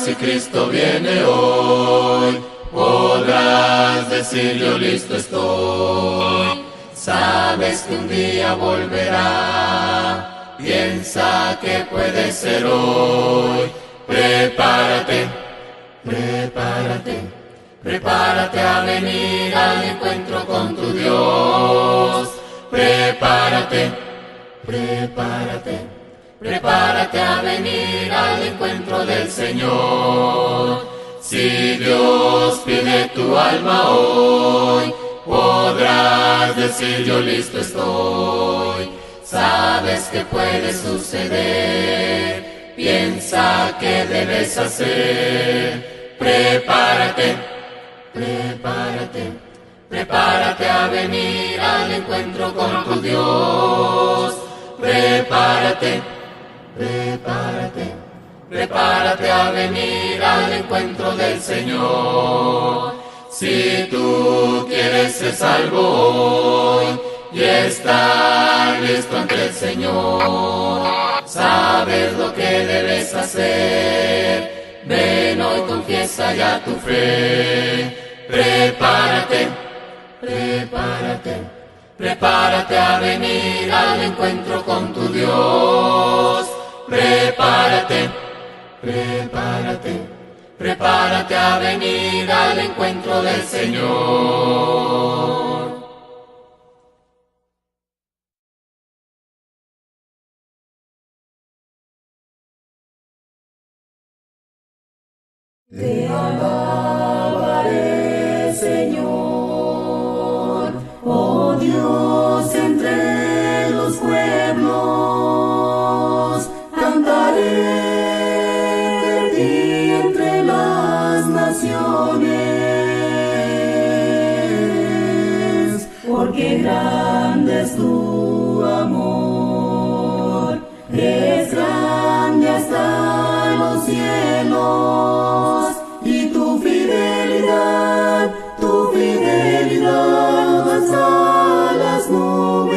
si Cristo viene hoy, podrás decir yo listo estoy. Sabes que un día volverá, piensa que puede ser hoy. Prepárate, prepárate, prepárate a venir al encuentro con tu Dios. Prepárate, prepárate, prepárate a venir al encuentro del Señor. Si Dios pide tu alma hoy, podrás decir yo listo estoy. Sabes que puede suceder, piensa que debes hacer. Prepárate, prepárate, prepárate a venir al encuentro con tu Dios. Prepárate, prepárate, prepárate a venir al encuentro del Señor. Si tú quieres ser salvo hoy y estar listo ante el Señor, sabes lo que debes hacer. Ven hoy, confiesa ya tu fe. Prepárate, prepárate, prepárate a venir al encuentro con tu Dios. Prepárate, prepárate, prepárate a venir al encuentro del Señor. Te alabaré, Señor, oh Dios entre los pueblos. Cantaré de ti entre las naciones, porque grande es tu amor, es grande hasta los cielos, y tu fidelidad hasta las nubes.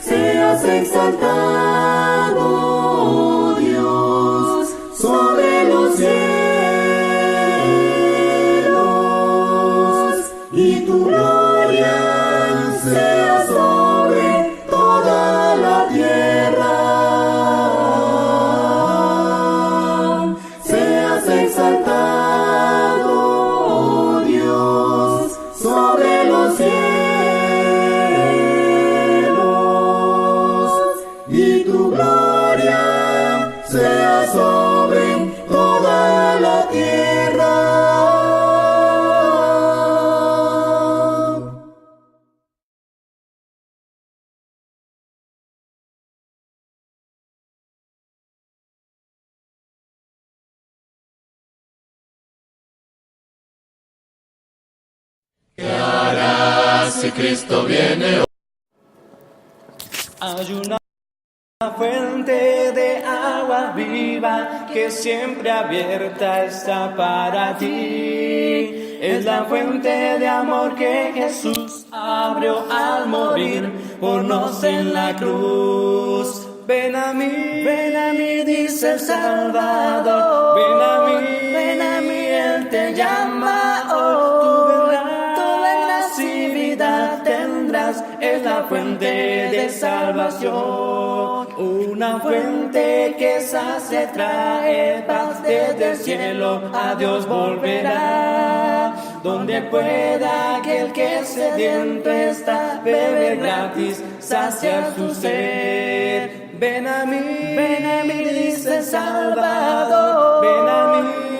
Seas exaltado, oh Dios, sobre los cielos, y tu gloria sea sobre toda la tierra. Seas exaltado, oh Dios, sobre los cielos, y tu gloria sea sobre toda la tierra. ¿Qué harás si Cristo viene hoy? Hay una fuente de agua viva que siempre abierta está para ti. Es la fuente de amor que Jesús abrió al morir por nos en la cruz. Ven a mí, dice el Salvador. Ven a mí, Él te llama. Oh, tú vendrás y vida tendrás. Es la fuente de salvación. Una fuente que sacia, trae paz desde el cielo. A Dios volverá. Donde pueda aquel que sediento está beber gratis, saciar su sed. Ven a mí, dice el Salvador.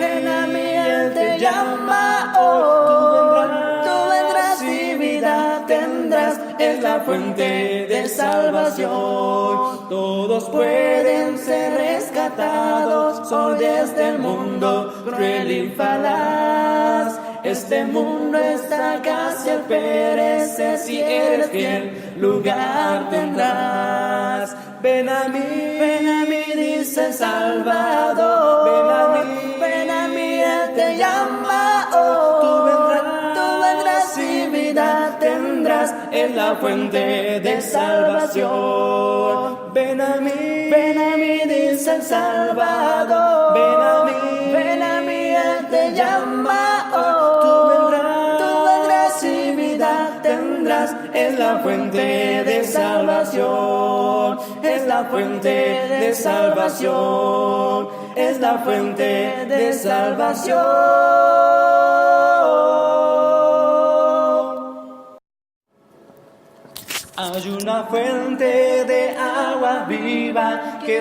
Ven a mí, Él te llama. Oh, tú vendrás y vida tendrás. Es la fuente de salvación. Todos pueden ser rescatados hoy desde el mundo cruel y falaz. Este mundo está casi al perecer. Si eres fiel, lugar tendrás. Ven a mí, dice el Salvador. Ven a mí, Él te llama. Oh, tú vendrás y vida tendrás. Es la fuente de salvación. Ven a mí, dice el Salvador. Ven a mí, Él te llama, oh. Tú vendrás y vida tendrás. Es la fuente de salvación, es la fuente de salvación, es la fuente de salvación. Hay una fuente de agua viva que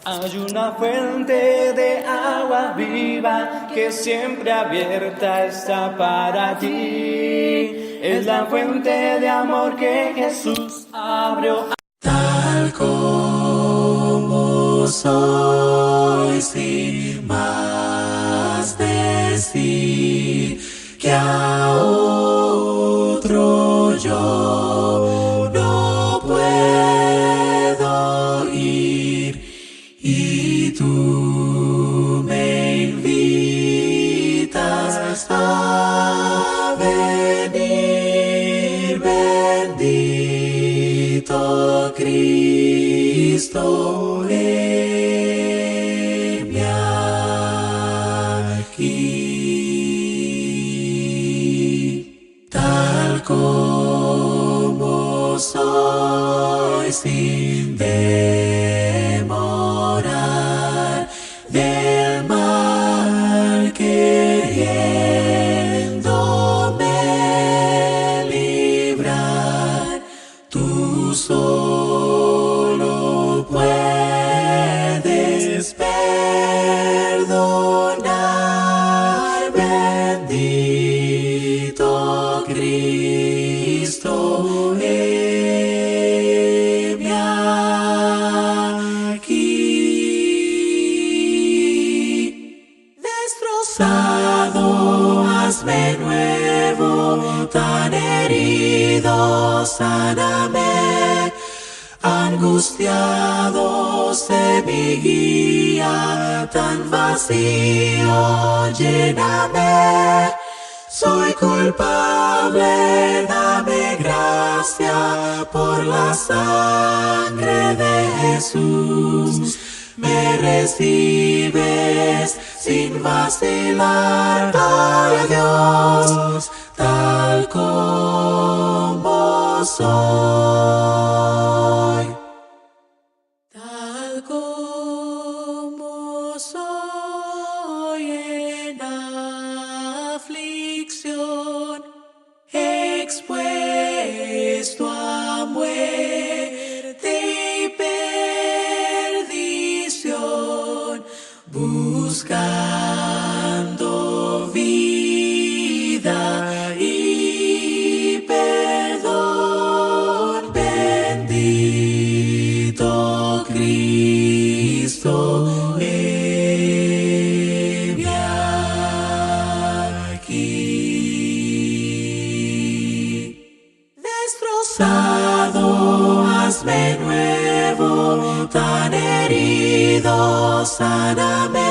hay una fuente de agua viva que siempre abierta está para ti. Es la fuente de amor que Jesús abrió. Tal como soy, sin más decir que a otro yo no puedo ir, y tú me invitas a venir, bendito Cristo, heme aquí. Tal como soy, sin demorar del mal, queriéndome librar, tú solo puedes perdonar, bendito Cristo, heme aquí. Destrozado, hazme nuevo, tan herido, sáname. Angustiado, sé mi guía, tan vacío, lléname. Soy culpable, dame gracia por la sangre de Jesús. Me recibes sin vacilar, gloria a Dios, tal como soy. Tal como soy, en aflicción, expuesto a muerte y perdición, buscando vida y perdón, bendito Cristo, heme aquí. Destrozado, hazme nuevo, tan herido, sáname.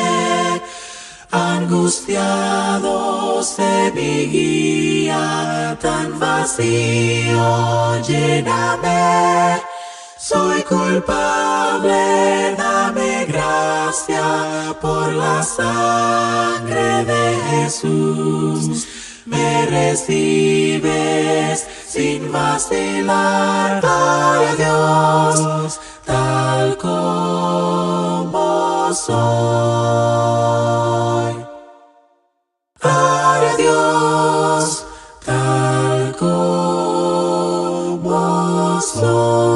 Angustiado, sé mi guía, tan vacío, lléname. Soy culpable, dame gracia por la sangre de Jesús. Me recibes sin vacilar, gloria a Dios, tal como soy. Gloria a Dios, tal como soy.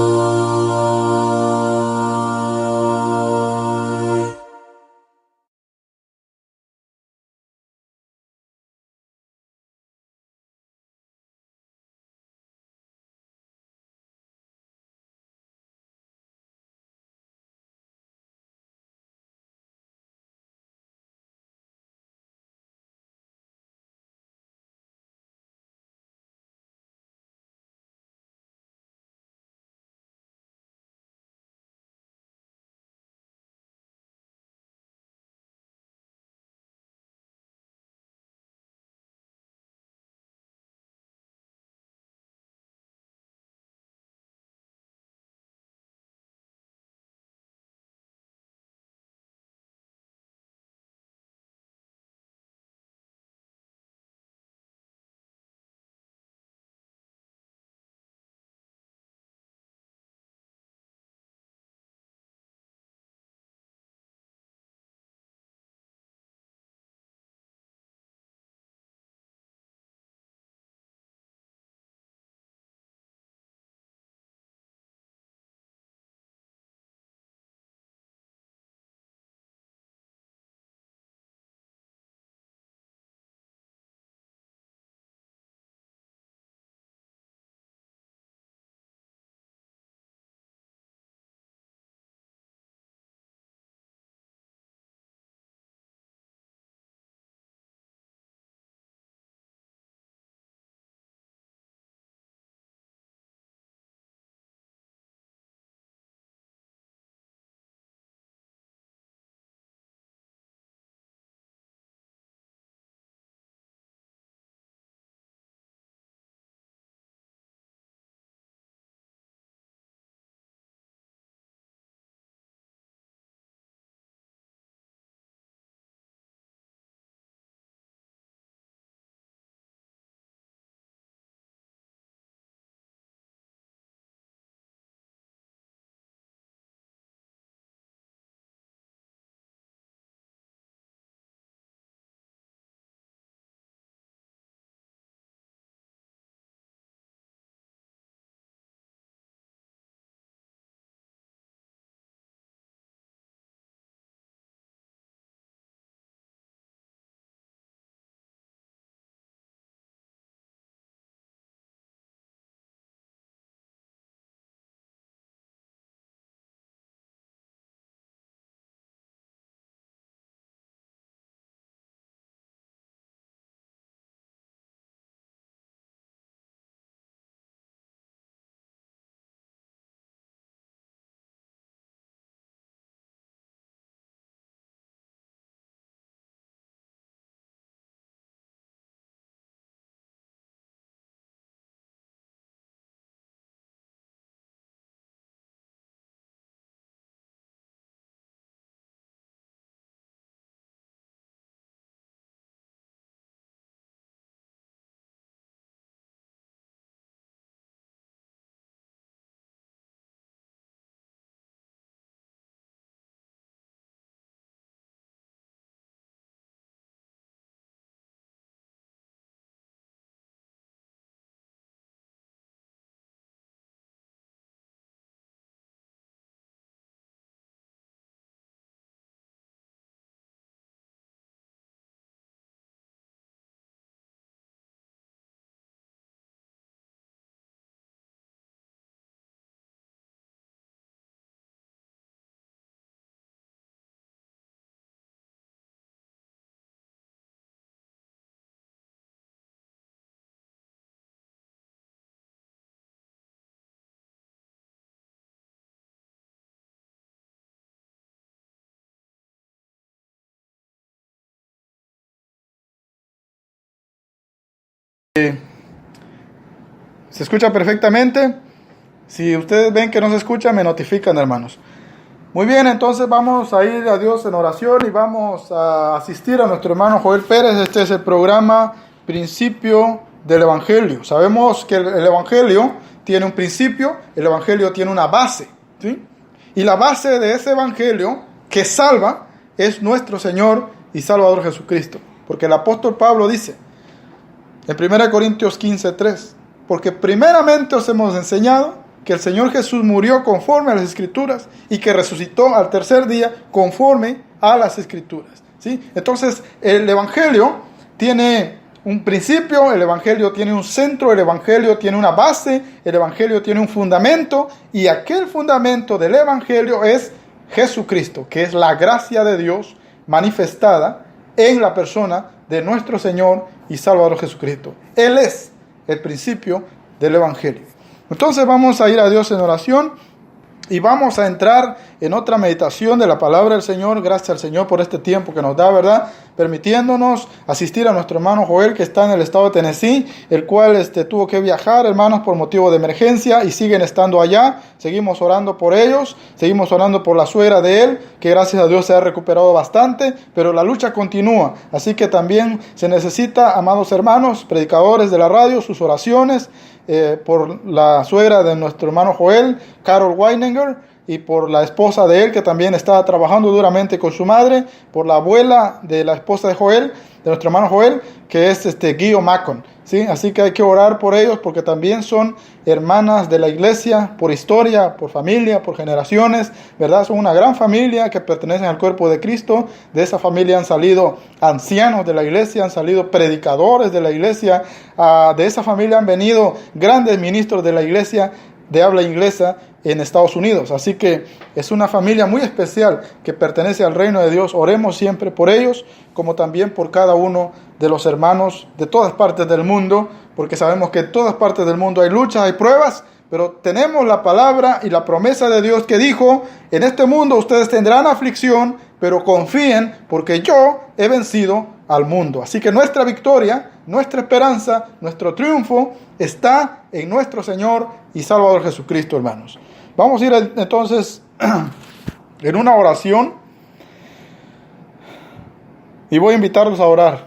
¿Se escucha perfectamente? Si ustedes ven que no se escucha, me notifican, hermanos. Muy bien, entonces vamos a ir a Dios en oración y vamos a asistir a nuestro hermano Joel Pérez. Este es el programa Principio del Evangelio. Sabemos que el Evangelio tiene un principio, el Evangelio tiene una base, ¿sí? Y la base de ese Evangelio que salva es nuestro Señor y Salvador Jesucristo. Porque el apóstol Pablo dice en 1 Corintios 15:3, porque primeramente os hemos enseñado que el Señor Jesús murió conforme a las Escrituras y que resucitó al tercer día conforme a las Escrituras, ¿sí? Entonces el Evangelio tiene un principio, el Evangelio tiene un centro, el Evangelio tiene una base, el Evangelio tiene un fundamento, y aquel fundamento del Evangelio es Jesucristo, que es la gracia de Dios manifestada en la persona de nuestro Señor y Salvador Jesucristo. Él es el principio del Evangelio. Entonces vamos a ir a Dios en oración y vamos a entrar en otra meditación de la palabra del Señor. Gracias al Señor por este tiempo que nos da, ¿verdad? Permitiéndonos asistir a nuestro hermano Joel, que está en el estado de Tennessee, el cual tuvo que viajar, hermanos, por motivo de emergencia, y siguen estando allá. Seguimos orando por ellos, seguimos orando por la suegra de él, que gracias a Dios se ha recuperado bastante, pero la lucha continúa. Así que también se necesita, amados hermanos, predicadores de la radio, sus oraciones, por la suegra de nuestro hermano Joel, Carol Weininger, y por la esposa de él, que también está trabajando duramente con su madre, por la abuela de la esposa de Joel, de nuestro hermano Joel, que es Guido Macon, ¿sí? Así que hay que orar por ellos, porque también son hermanas de la iglesia, por historia, por familia, por generaciones, ¿verdad? Son una gran familia que pertenecen al cuerpo de Cristo. De esa familia han salido ancianos de la iglesia, han salido predicadores de la iglesia, de esa familia han venido grandes ministros de la iglesia de habla inglesa en Estados Unidos. Así que es una familia muy especial que pertenece al reino de Dios. Oremos siempre por ellos, como también por cada uno de los hermanos de todas partes del mundo, porque sabemos que en todas partes del mundo hay luchas, hay pruebas, pero tenemos la palabra y la promesa de Dios que dijo: en este mundo ustedes tendrán aflicción, pero confíen, porque yo he vencido al mundo. Así que nuestra victoria, nuestra esperanza, nuestro triunfo está en nuestro Señor y Salvador Jesucristo, hermanos. Vamos a ir entonces en una oración, y voy a invitarlos a orar.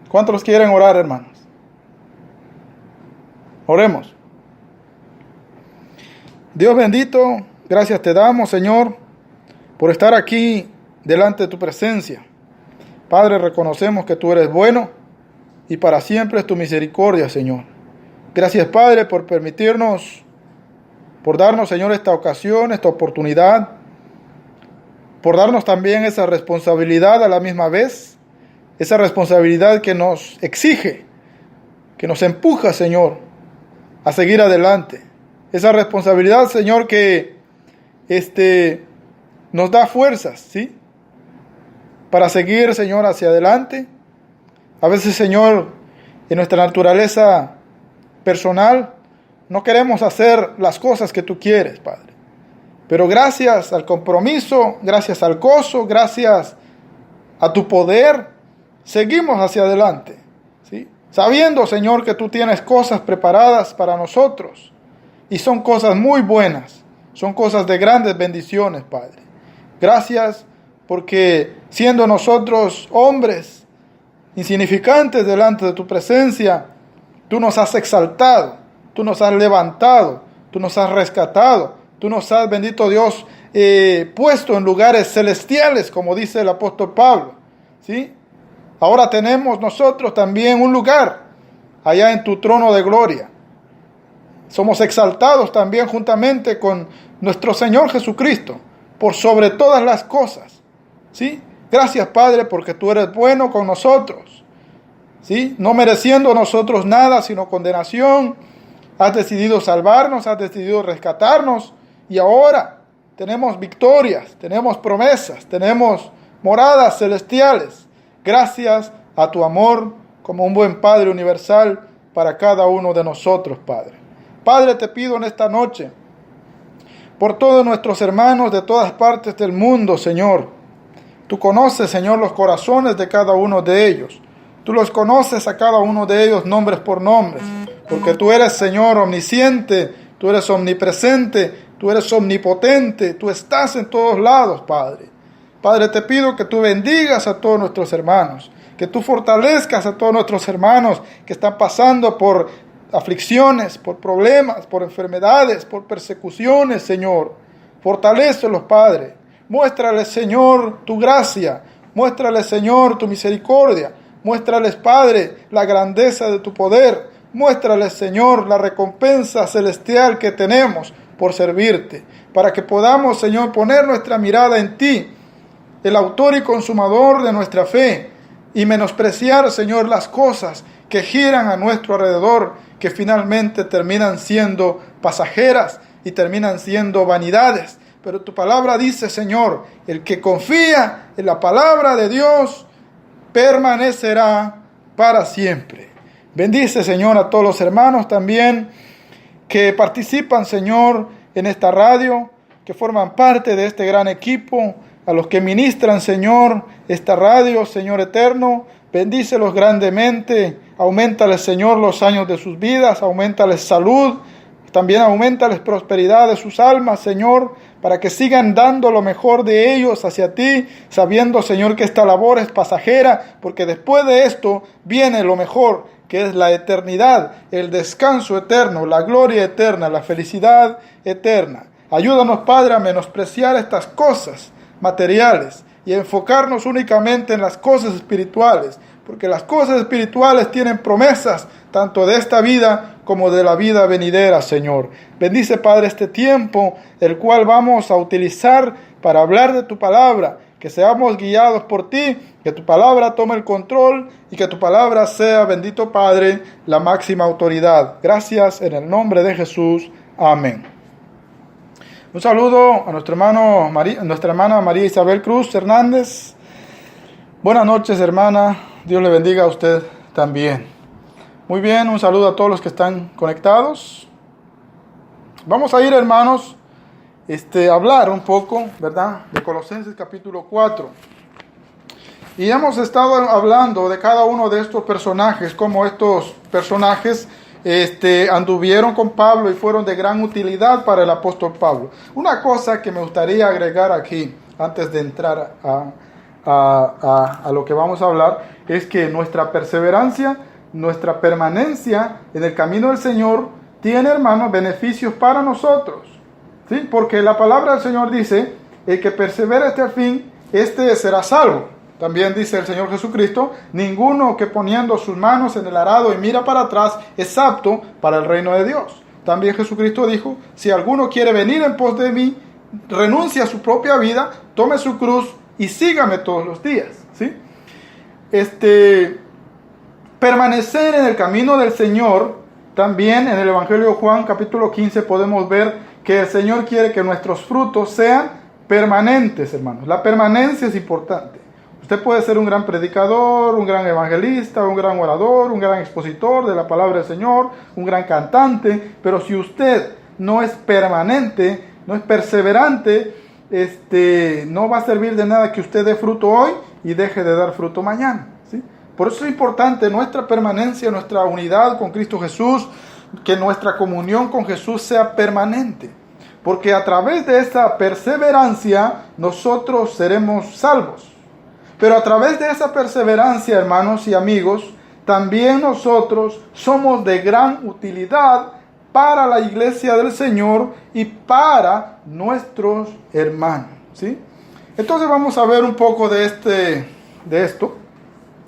¿Cuántos quieren orar, hermanos? Oremos. Dios bendito, gracias te damos, Señor, por estar aquí delante de tu presencia. Padre, reconocemos que tú eres bueno y para siempre es tu misericordia, Señor. Gracias, Padre, por permitirnos, por darnos, Señor, esta ocasión, esta oportunidad, por darnos también esa responsabilidad a la misma vez, esa responsabilidad que nos exige, que nos empuja, Señor, a seguir adelante. Esa responsabilidad, Señor, que nos da fuerzas, ¿sí?, para seguir, Señor, hacia adelante. A veces, Señor, en nuestra naturaleza personal, no queremos hacer las cosas que tú quieres, Padre. Pero gracias al compromiso, gracias al gozo, gracias a tu poder, seguimos hacia adelante, ¿sí?, sabiendo, Señor, que tú tienes cosas preparadas para nosotros. Y son cosas muy buenas, son cosas de grandes bendiciones, Padre. Gracias porque siendo nosotros hombres insignificantes delante de tu presencia, tú nos has exaltado, tú nos has levantado, tú nos has rescatado, tú nos has, bendito Dios, puesto en lugares celestiales, como dice el apóstol Pablo, ¿sí? Ahora tenemos nosotros también un lugar allá en tu trono de gloria. Somos exaltados también juntamente con nuestro Señor Jesucristo, por sobre todas las cosas, ¿sí? Gracias, Padre, porque tú eres bueno con nosotros, ¿sí? No mereciendo nosotros nada, sino condenación. Has decidido salvarnos, has decidido rescatarnos, y ahora tenemos victorias, tenemos promesas, tenemos moradas celestiales, gracias a tu amor como un buen Padre universal para cada uno de nosotros, Padre. Padre, te pido en esta noche por todos nuestros hermanos de todas partes del mundo, Señor. Tú conoces, Señor, los corazones de cada uno de ellos. Tú los conoces a cada uno de ellos nombres por nombres, porque tú eres, Señor, omnisciente, tú eres omnipresente, tú eres omnipotente, tú estás en todos lados, Padre. Padre, te pido que tú bendigas a todos nuestros hermanos, que tú fortalezcas a todos nuestros hermanos que están pasando por aflicciones, por problemas, por enfermedades, por persecuciones, Señor. Fortalécelos, Padre. Muéstrales, Señor, tu gracia. Muéstrales, Señor, tu misericordia. Muéstrales, Padre, la grandeza de tu poder. Muéstrales, Señor, la recompensa celestial que tenemos por servirte, para que podamos, Señor, poner nuestra mirada en ti, el autor y consumador de nuestra fe, y menospreciar, Señor, las cosas que giran a nuestro alrededor, que finalmente terminan siendo pasajeras y terminan siendo vanidades. Pero tu palabra dice, Señor, el que confía en la palabra de Dios permanecerá para siempre. Bendice, Señor, a todos los hermanos también que participan, Señor, en esta radio, que forman parte de este gran equipo, a los que ministran, Señor, esta radio, Señor eterno. Bendícelos grandemente, auméntales, Señor, los años de sus vidas, auméntales salud, también auméntales prosperidad de sus almas, Señor, para que sigan dando lo mejor de ellos hacia ti, sabiendo, Señor, que esta labor es pasajera, porque después de esto viene lo mejor, que es la eternidad, el descanso eterno, la gloria eterna, la felicidad eterna. Ayúdanos, Padre, a menospreciar estas cosas materiales y enfocarnos únicamente en las cosas espirituales, porque las cosas espirituales tienen promesas tanto de esta vida como de la vida venidera, Señor. Bendice, Padre, este tiempo, el cual vamos a utilizar para hablar de tu palabra, que seamos guiados por ti, que tu palabra tome el control y que tu palabra sea, bendito Padre, la máxima autoridad. Gracias en el nombre de Jesús. Amén. Un saludo a nuestra hermana María Isabel Cruz Hernández. Buenas noches, hermana. Dios le bendiga a usted también. Muy bien, un saludo a todos los que están conectados. Vamos a ir, hermanos, a hablar un poco, ¿verdad?, de Colosenses capítulo 4. Y hemos estado hablando de cada uno de estos personajes, cómo estos personajes anduvieron con Pablo y fueron de gran utilidad para el apóstol Pablo. Una cosa que me gustaría agregar aquí, antes de entrar a lo que vamos a hablar, es que nuestra perseverancia, nuestra permanencia en el camino del Señor tiene, hermanos, beneficios para nosotros, ¿sí? Porque la palabra del Señor dice, el que persevera hasta el fin, este será salvo. También dice el Señor Jesucristo, ninguno que poniendo sus manos en el arado y mira para atrás es apto para el reino de Dios. También Jesucristo dijo, si alguno quiere venir en pos de mí, renuncie a su propia vida, tome su cruz y sígame todos los días, ¿sí? Permanecer en el camino del Señor, también en el Evangelio de Juan capítulo 15 podemos ver que el Señor quiere que nuestros frutos sean permanentes, hermanos. La permanencia es importante. Usted puede ser un gran predicador, un gran evangelista, un gran orador, un gran expositor de la palabra del Señor, un gran cantante, pero si usted no es permanente, no es perseverante, no va a servir de nada que usted dé fruto hoy y deje de dar fruto mañana, ¿sí? Por eso es importante nuestra permanencia, nuestra unidad con Cristo Jesús, que nuestra comunión con Jesús sea permanente, porque a través de esa perseverancia nosotros seremos salvos. Pero a través de esa perseverancia, hermanos y amigos, también nosotros somos de gran utilidad para la iglesia del Señor y para nuestros hermanos, ¿sí? Entonces vamos a ver un poco de esto.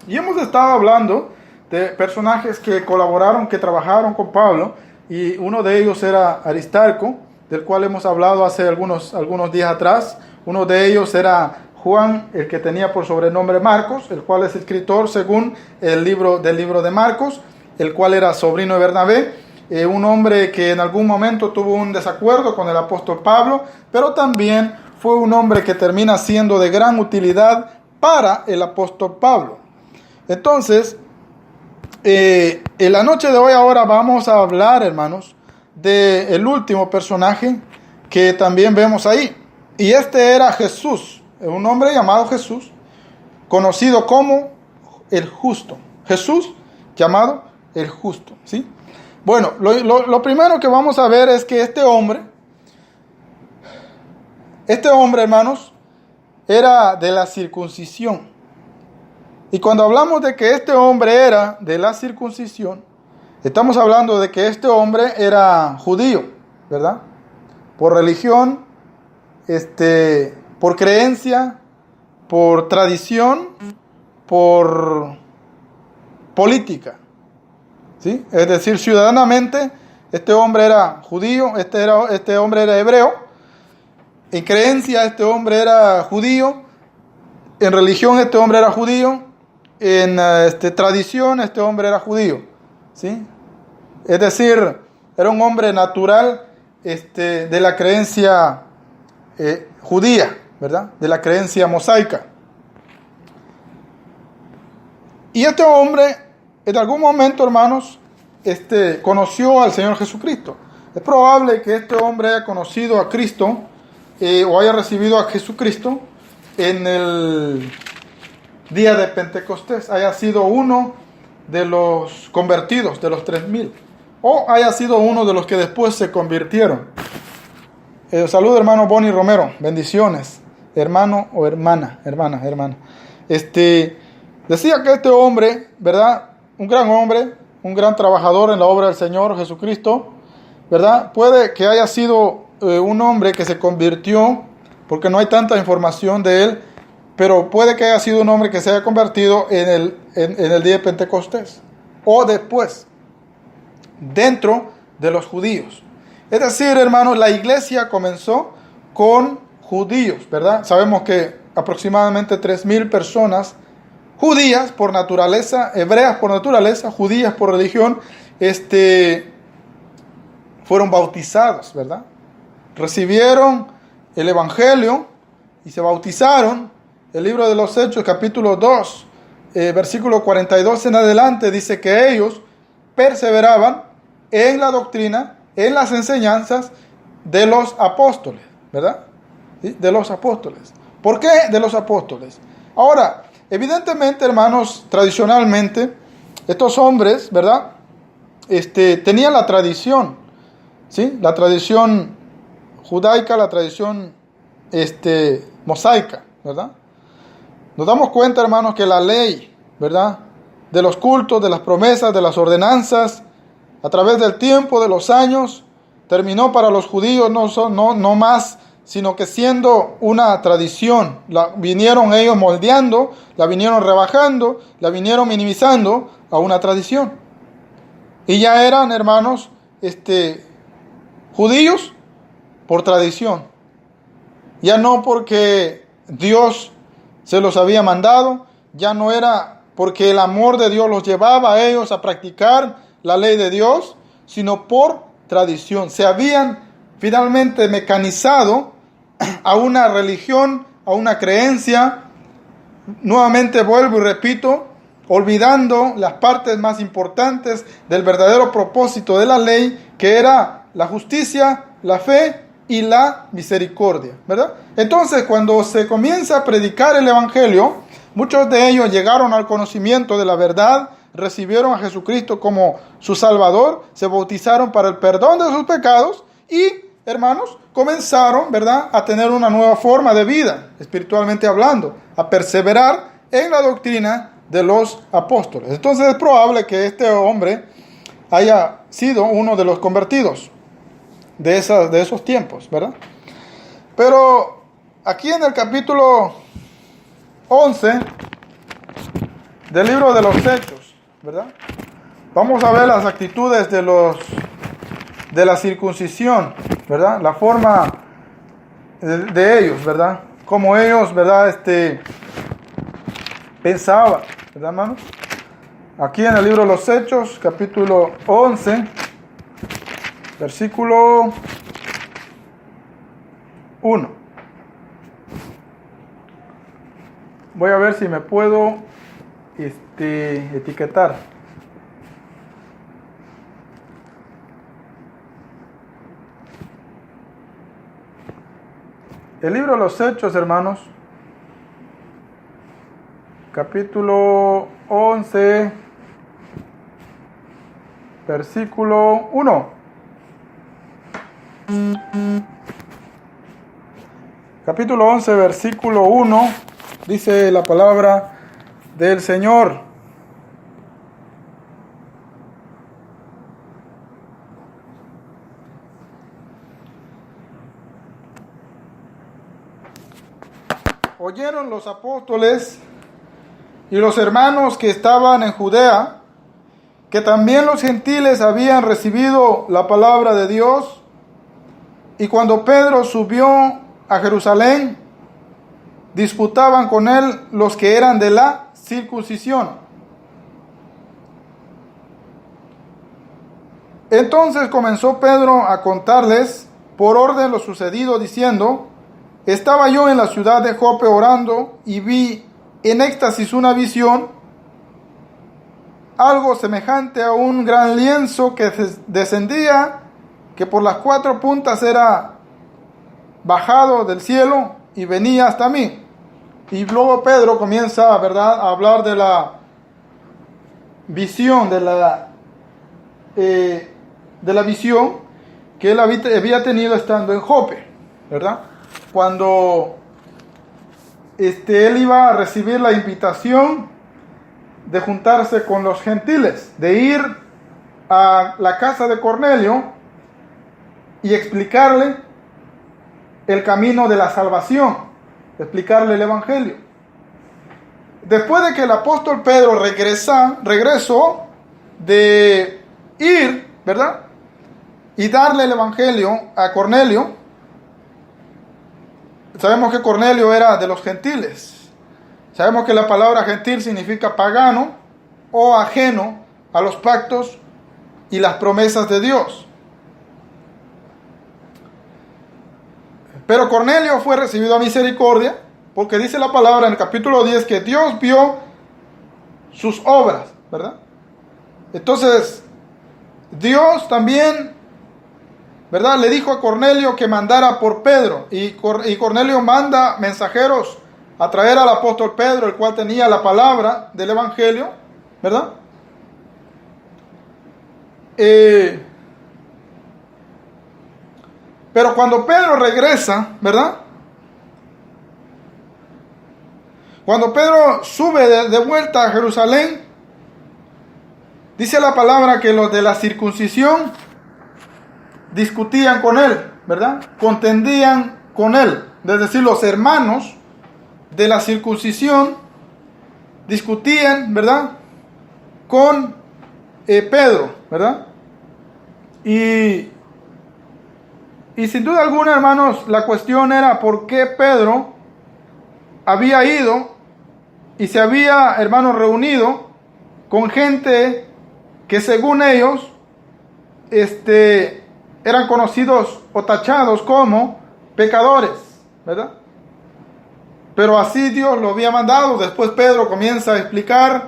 Y hemos estado hablando de personajes que colaboraron, que trabajaron con Pablo, y uno de ellos era Aristarco, del cual hemos hablado hace algunos días atrás. Uno de ellos era Juan, el que tenía por sobrenombre Marcos, el cual es escritor según del libro de Marcos, el cual era sobrino de Bernabé, un hombre que en algún momento tuvo un desacuerdo con el apóstol Pablo, pero también fue un hombre que termina siendo de gran utilidad para el apóstol Pablo. Entonces, en la noche de hoy ahora vamos a hablar, hermanos, del último personaje que también vemos ahí, y era Jesús. Un hombre llamado Jesús, conocido como el justo, Jesús, llamado el justo, ¿sí? Bueno, lo primero que vamos a ver es que este hombre, hermanos, era de la circuncisión. Y cuando hablamos de que este hombre era de la circuncisión, estamos hablando de que este hombre era judío, ¿verdad? Por religión, por creencia, por tradición, por política, ¿sí? Es decir, ciudadanamente, este hombre era judío, este hombre era hebreo. En creencia, este hombre era judío. En religión, este hombre era judío. En tradición, este hombre era judío, ¿sí? Es decir, era un hombre natural de la creencia judía, ¿verdad? De la creencia mosaica. Y este hombre, en algún momento, hermanos, conoció al Señor Jesucristo. Es probable que este hombre haya conocido a Cristo o haya recibido a Jesucristo en el día de Pentecostés, haya sido uno de los convertidos, de los 3,000, o haya sido uno de los que después se convirtieron. Saludo, hermano Bonnie Romero, bendiciones, hermano o hermana. Decía que este hombre, ¿verdad? Un gran hombre, un gran trabajador en la obra del Señor Jesucristo, ¿verdad? Puede que haya sido un hombre que se convirtió, porque no hay tanta información de él, pero puede que haya sido un hombre que se haya convertido en el día de Pentecostés, o después, dentro de los judíos. Es decir, hermanos, la iglesia comenzó con judíos, ¿verdad? Sabemos que aproximadamente 3,000 personas judías por naturaleza, hebreas por naturaleza, judías por religión, fueron bautizados, ¿verdad? Recibieron el evangelio y se bautizaron. El libro de los Hechos, capítulo 2, versículo 42 en adelante, dice que ellos perseveraban en la doctrina, en las enseñanzas de los apóstoles, ¿verdad? ¿Sí? De los apóstoles. ¿Por qué de los apóstoles? Ahora, evidentemente, hermanos, tradicionalmente, estos hombres, ¿verdad? Tenían la tradición, ¿sí? La tradición judaica, la tradición mosaica, ¿verdad? Nos damos cuenta, hermanos, que la ley, ¿verdad? De los cultos, de las promesas, de las ordenanzas, a través del tiempo, de los años, terminó para los judíos no más, sino que siendo una tradición. La vinieron ellos moldeando, la vinieron rebajando, la vinieron minimizando a una tradición. Y ya eran, hermanos, judíos por tradición. Ya no porque Dios se los había mandado, ya no era porque el amor de Dios los llevaba a ellos a practicar la ley de Dios, sino por tradición. Se habían finalmente mecanizado a una religión, a una creencia. Nuevamente vuelvo y repito, olvidando las partes más importantes del verdadero propósito de la ley, que era la justicia, la fe y la misericordia, ¿verdad? Entonces, cuando se comienza a predicar el evangelio, muchos de ellos llegaron al conocimiento de la verdad, recibieron a Jesucristo como su Salvador, se bautizaron para el perdón de sus pecados y, hermanos, comenzaron, ¿verdad?, a tener una nueva forma de vida, espiritualmente hablando, a perseverar en la doctrina de los apóstoles. Entonces es probable que este hombre haya sido uno de los convertidos de esos tiempos, ¿verdad? Pero aquí en el capítulo 11 del libro de los Hechos, ¿verdad? Vamos a ver las actitudes de la circuncisión, ¿verdad? La forma de ellos, ¿verdad? Como ellos, ¿verdad? Pensaban, ¿verdad, hermanos? Aquí en el libro de los Hechos, capítulo 11, versículo 1. Voy a ver si me puedo etiquetar. El libro de los Hechos, hermanos, capítulo 11, versículo 1. Capítulo 11, versículo 1, dice la palabra del Señor. Oyeron los apóstoles y los hermanos que estaban en Judea, que también los gentiles habían recibido la palabra de Dios, y cuando Pedro subió a Jerusalén, disputaban con él los que eran de la circuncisión. Entonces comenzó Pedro a contarles por orden lo sucedido, diciendo: estaba yo en la ciudad de Jope orando y vi en éxtasis una visión, algo semejante a un gran lienzo que descendía, que por las 4 puntas era bajado del cielo y venía hasta mí. Y luego Pedro comienza, ¿verdad?, a hablar de la visión, de la visión que él había tenido estando en Jope, ¿verdad? Cuando él iba a recibir la invitación de juntarse con los gentiles, de ir a la casa de Cornelio y explicarle el camino de la salvación, explicarle el evangelio. Después de que el apóstol Pedro regresó de ir, ¿verdad?, y darle el evangelio a Cornelio. Sabemos que Cornelio era de los gentiles. Sabemos que la palabra gentil significa pagano o ajeno a los pactos y las promesas de Dios. Pero Cornelio fue recibido a misericordia, porque dice la palabra en el capítulo 10 que Dios vio sus obras, ¿verdad? Entonces, Dios también, ¿verdad?, le dijo a Cornelio que mandara por Pedro, y Cornelio manda mensajeros a traer al apóstol Pedro, el cual tenía la palabra del evangelio, ¿verdad? Pero cuando Pedro regresa, ¿verdad?, cuando Pedro sube de vuelta a Jerusalén, dice la palabra que los de la circuncisión discutían con él, ¿verdad?, contendían con él. Es decir, los hermanos de la circuncisión discutían, ¿verdad?, con Pedro, ¿verdad? Y sin duda alguna, hermanos, la cuestión era por qué Pedro había ido y se había, hermanos, reunido con gente que según ellos eran conocidos o tachados como pecadores, ¿verdad? Pero así Dios lo había mandado. Después Pedro comienza a explicar,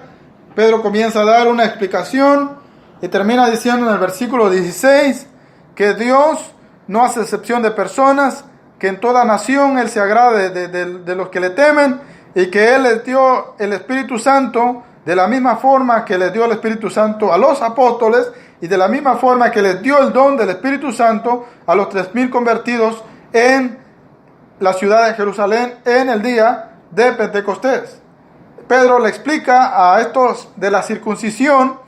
Pedro comienza a dar una explicación y termina diciendo en el versículo 16 que Dios no hace excepción de personas, que en toda nación Él se agrade de los que le temen, y que Él les dio el Espíritu Santo de la misma forma que les dio el Espíritu Santo a los apóstoles, y de la misma forma que les dio el don del Espíritu Santo a los 3,000 convertidos en la ciudad de Jerusalén en el día de Pentecostés. Pedro le explica a estos de la circuncisión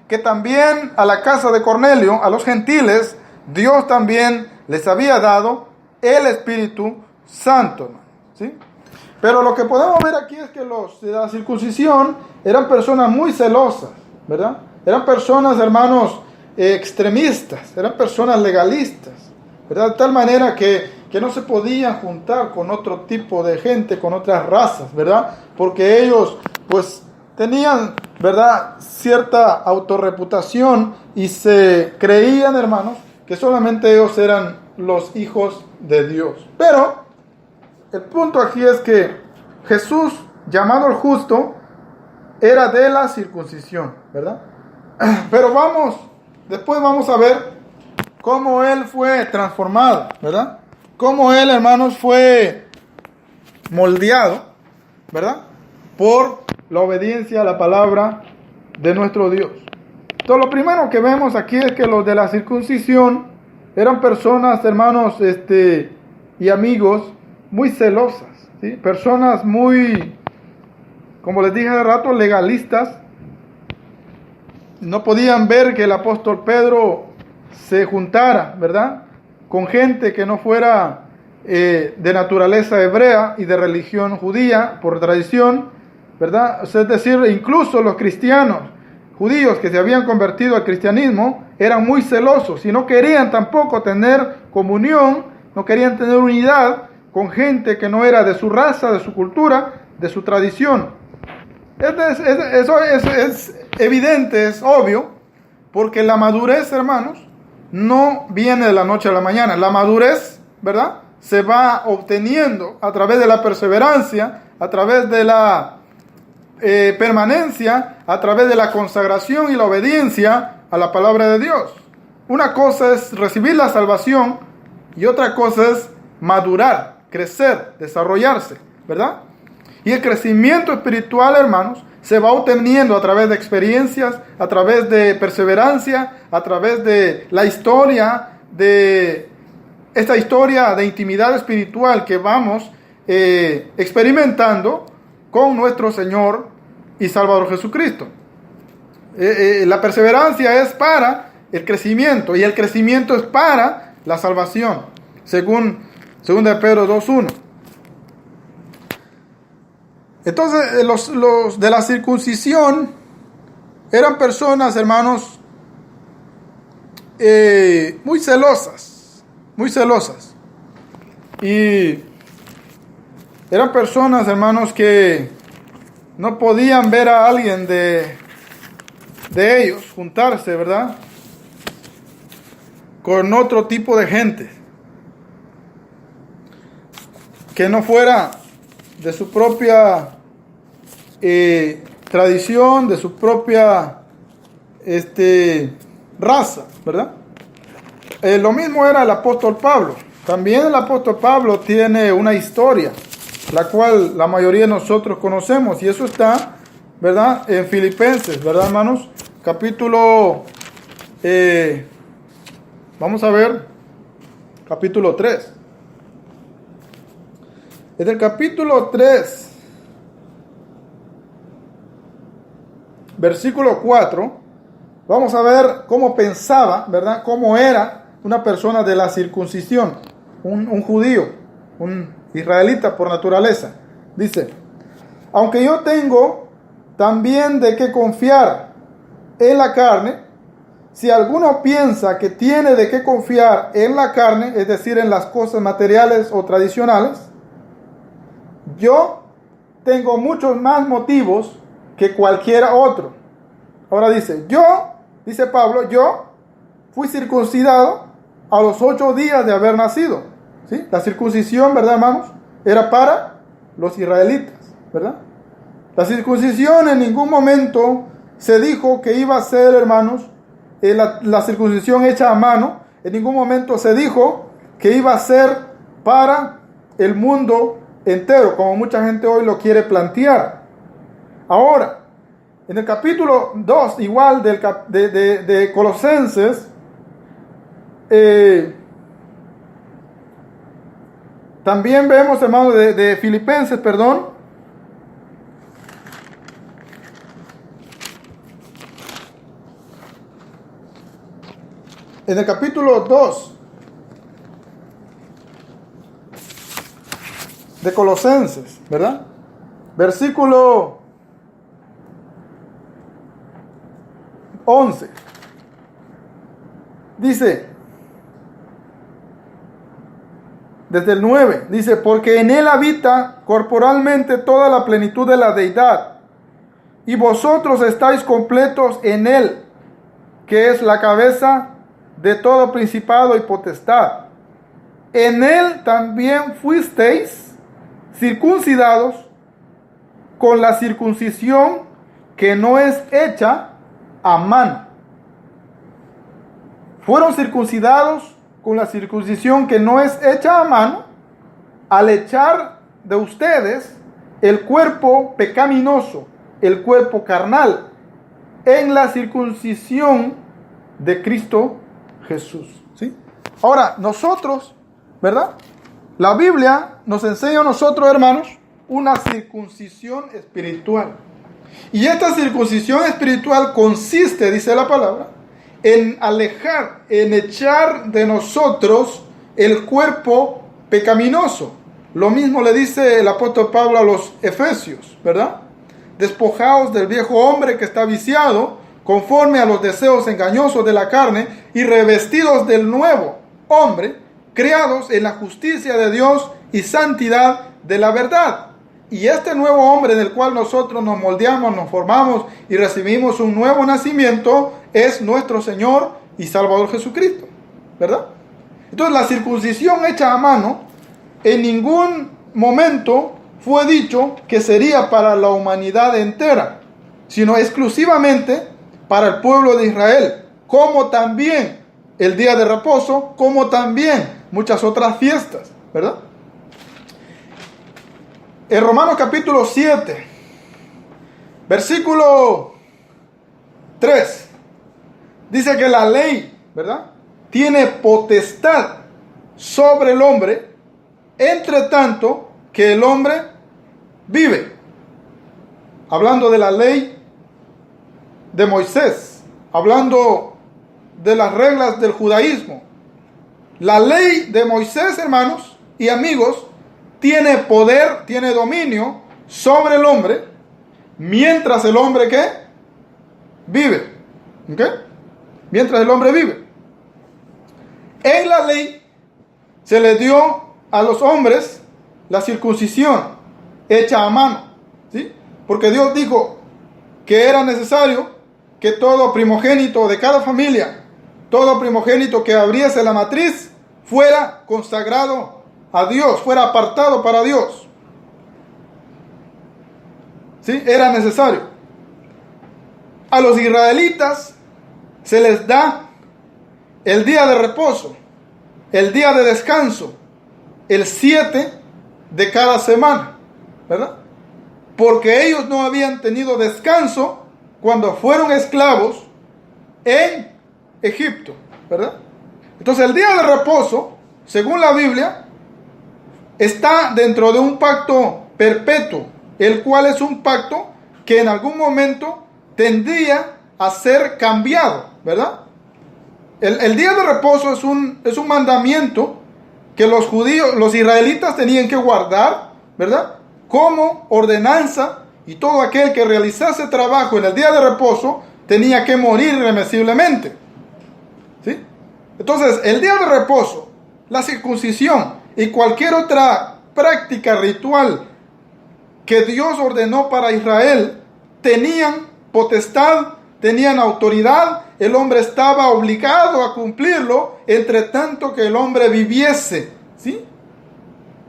que también a la casa de Cornelio, a los gentiles, Dios también les había dado el Espíritu Santo, ¿sí? Pero lo que podemos ver aquí es que los de la circuncisión eran personas muy celosas, ¿verdad? Eran personas, hermanos, extremistas, eran personas legalistas, ¿verdad? De tal manera que no se podían juntar con otro tipo de gente, con otras razas, ¿verdad? Porque ellos, pues, tenían, ¿verdad?, cierta autorreputación y se creían, hermanos, que solamente ellos eran los hijos de Dios. Pero el punto aquí es que Jesús, llamado el justo, era de la circuncisión, ¿verdad? Pero después vamos a ver cómo Él fue transformado, ¿verdad? Cómo Él, hermanos, fue moldeado, ¿verdad?, por la obediencia a la palabra de nuestro Dios. Entonces, lo primero que vemos aquí es que los de la circuncisión eran personas, hermanos, y amigos, muy celosas, ¿sí? Personas muy, como les dije hace rato, legalistas. No podían ver que el apóstol Pedro se juntara, ¿verdad?, con gente que no fuera de naturaleza hebrea y de religión judía por tradición, ¿verdad? Es decir, incluso los cristianos judíos que se habían convertido al cristianismo eran muy celosos y no querían tampoco tener comunión, no querían tener unidad con gente que no era de su raza, de su cultura, de su tradición. Eso es evidente, es obvio, porque la madurez, hermanos, no viene de la noche a la mañana. La madurez, ¿verdad?, se va obteniendo a través de la perseverancia, a través de la permanencia, a través de la consagración y la obediencia a la palabra de Dios. Una cosa es recibir la salvación y otra cosa es madurar, crecer, desarrollarse, ¿verdad? Y el crecimiento espiritual, hermanos, se va obteniendo a través de experiencias, a través de perseverancia, a través de la historia, de esta historia de intimidad espiritual que vamos experimentando con nuestro Señor y Salvador Jesucristo. La perseverancia es para el crecimiento y el crecimiento es para la salvación, según 2 Pedro 2:1. Entonces, los de la circuncisión eran personas, hermanos, muy celosas, y eran personas, hermanos, que no podían ver a alguien de ellos juntarse, ¿verdad?, con otro tipo de gente que no fuera de su propia tradición, de su propia raza, ¿verdad? Lo mismo era el apóstol Pablo. También el apóstol Pablo tiene una historia, la cual la mayoría de nosotros conocemos, y eso está, ¿verdad?, en Filipenses, ¿verdad, hermanos? Capítulo, vamos a ver, capítulo 3. En el capítulo 3, versículo 4, vamos a ver cómo pensaba, ¿verdad?, cómo era una persona de la circuncisión, un judío, un israelita por naturaleza. Dice: aunque yo tengo también de qué confiar en la carne, si alguno piensa que tiene de qué confiar en la carne, es decir, en las cosas materiales o tradicionales, yo tengo muchos más motivos que cualquiera otro. Ahora dice Pablo, yo fui circuncidado a los 8 días de haber nacido, ¿sí? La circuncisión, ¿verdad, hermanos?, era para los israelitas, ¿verdad? La circuncisión en ningún momento se dijo que iba a ser, hermanos, la circuncisión hecha a mano. En ningún momento se dijo que iba a ser para el mundo entero, como mucha gente hoy lo quiere plantear. Ahora, en el capítulo 2, igual de Colosenses, también vemos, hermanos, de Filipenses, perdón. En el capítulo 2 de Colosenses, ¿verdad? Versículo 11. Dice, desde el 9, dice: porque en él habita corporalmente toda la plenitud de la deidad, y vosotros estáis completos en él, que es la cabeza de todo principado y potestad. En él también fuisteis circuncidados con la circuncisión que no es hecha a mano. Fueron circuncidados con la circuncisión que no es hecha a mano, al echar de ustedes el cuerpo pecaminoso, el cuerpo carnal, en la circuncisión de Cristo Jesús. ¿Sí? Ahora, nosotros, ¿verdad? La Biblia nos enseña a nosotros, hermanos, una circuncisión espiritual. Y esta circuncisión espiritual consiste, dice la palabra, en alejar, en echar de nosotros el cuerpo pecaminoso. Lo mismo le dice el apóstol Pablo a los Efesios, ¿verdad? Despojaos del viejo hombre que está viciado conforme a los deseos engañosos de la carne y revestidos del nuevo hombre, creados en la justicia de Dios y santidad de la verdad. Y este nuevo hombre en el cual nosotros nos moldeamos, nos formamos y recibimos un nuevo nacimiento es nuestro Señor y Salvador Jesucristo, ¿verdad? Entonces la circuncisión hecha a mano en ningún momento fue dicho que sería para la humanidad entera, sino exclusivamente para el pueblo de Israel, como también el día de reposo, como también muchas otras fiestas, ¿verdad? En Romanos capítulo 7, versículo 3, dice que la ley, ¿verdad?, tiene potestad sobre el hombre, entre tanto que el hombre vive. Hablando de la ley de Moisés, hablando de las reglas del judaísmo. La ley de Moisés, hermanos y amigos, tiene poder, tiene dominio sobre el hombre, mientras el hombre, ¿qué?, vive. ¿Ok? Mientras el hombre vive. En la ley se le dio a los hombres la circuncisión hecha a mano, ¿sí? Porque Dios dijo que era necesario que todo primogénito de cada familia, todo primogénito que abriese la matriz, fuera consagrado a Dios, fuera apartado para Dios. ¿Sí? Era necesario. A los israelitas se les da el día de reposo, el día de descanso, el 7 de cada semana, ¿verdad? Porque ellos no habían tenido descanso cuando fueron esclavos en Egipto, ¿verdad? Entonces el día de reposo, según la Biblia, está dentro de un pacto perpetuo, el cual es un pacto que en algún momento tendría a ser cambiado, ¿verdad? El día de reposo es un mandamiento que los judíos, los israelitas tenían que guardar, ¿verdad?, como ordenanza, y todo aquel que realizase trabajo en el día de reposo tenía que morir irremisiblemente. ¿Sí? Entonces, el día de reposo, la circuncisión y cualquier otra práctica ritual que Dios ordenó para Israel, tenían potestad, tenían autoridad, el hombre estaba obligado a cumplirlo, entre tanto que el hombre viviese, ¿sí?